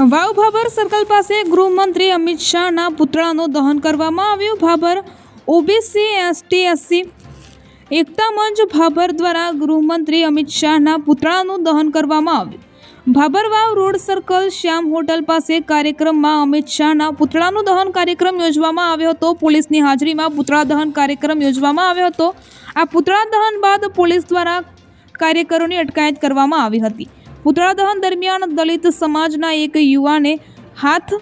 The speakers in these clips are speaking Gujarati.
વાવ ભાભર સર્કલ પાસે ગૃહમંત્રી અમિત શાહના પુતળાનું દહન કરવામાં આવ્યું। ભાભર ઓબીસી એસટી એસસી એકતા મંચ ભાભર દ્વારા ગૃહમંત્રી અમિત શાહના પુતળાનું દહન કરવામાં આવ્યું। ભાભર વાવ રોડ સર્કલ શ્યામ હોટલ પાસે કાર્યક્રમમાં અમિત શાહના પુતળાનું દહન કાર્યક્રમ યોજવામાં આવ્યો હતો। પોલીસની હાજરીમાં પુતળા દહન કાર્યક્રમ યોજવામાં આવ્યો હતો। આ પુતળા દહન બાદ પોલીસ દ્વારા કાર્યકરોની અટકાયત કરવામાં આવી હતી। પુતળા દહન દરમિયાન દલિત સમાજના એક યુવાને હાથ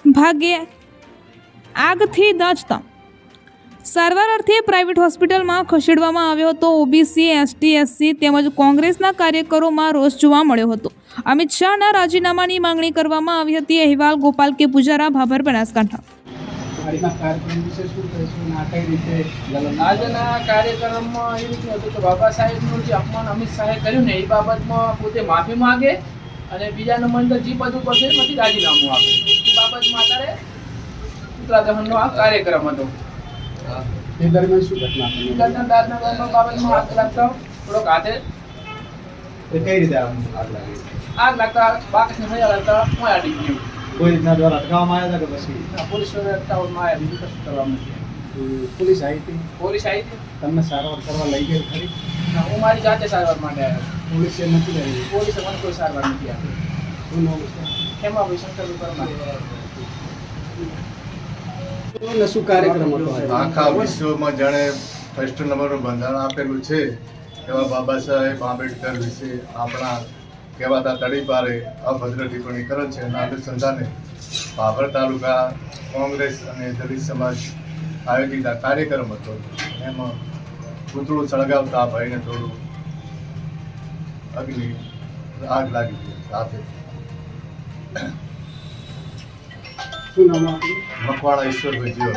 ભાગે આગથી દાઝતા સારવાર અર્થે પ્રાઇવેટ હોસ્પિટલમાં ખસેડવામાં આવ્યો હતો। ઓબીસી એસટી એસસી તેમજ કોંગ્રેસના કાર્યકરોમાં રોષ જોવા મળ્યો હતો। અમિત શાહના રાજીનામાની માંગણી કરવામાં આવી હતી। અહેવાલ ગોપાલ કે પુજારા, ભાભર, બનાસકાંઠા। આજના કાર્યક્રમમાં એવું હતું કે બાબા સાહેબનું જે અપમાન અમિત શાહે કર્યું ને એ બાબતમાં પોતે માફી માંગે અને બીજા નંબર જે પદ ઉપર છે એમાંથી રાજીનામું આપે એ બાબતમાં અત્યારે પુતળા દહનનો આ કાર્યક્રમ હતો। એ દરમિયાન શું ઘટના બની? બાબતમાં આગ લાગતા થોડોક હાથે એ કઈ રીતે આગ લાગી? આગ લાગતા બાકસને થયા લાગતા હું આડી ગયું। કોઈ રીતના દ્વારા અટકાવવામાં આવ્યા હતા કે પછી પોલીસ અટકાવવામાં આવ્યા, બીજું કશું કરવામાં નથી। પોલીસ આવી હતી? પોલીસ આવી હતી, તમને સારવાર કરવા લઈ ગઈ ખરી? હું મારી જાતે સારવાર માટે આવ્યો। પોલીસે નથી લઈ? પોલીસે મને કોઈ સારવાર નથી આપી। શું નામ છે? ખેમાભાઈ શંકરભાઈ પરમાર। શું કાર્યક્રમ હતો આજે? આખા વિશ્વમાં જાણે ફર્સ્ટ નંબરનું બંધારણ આપેલું છે એવા બાબા સાહેબ આંબેડકર વિશે આપણા કહેવાતા તડીપારે અભદ્ર ટિપ્પણી કરે છે એના અનુસંધાને ભાભર તાલુકા કોંગ્રેસ અને દલિત સમાજ આયોજિત આ કાર્યક્રમ હતો। એમાં પૂતળું સળગાવતા આ ભાઈને થોડું આગ લાગી ગઈ સાથે। શું નામ આપનું? મકવાણા ઈશ્વરભાઈ જીવો।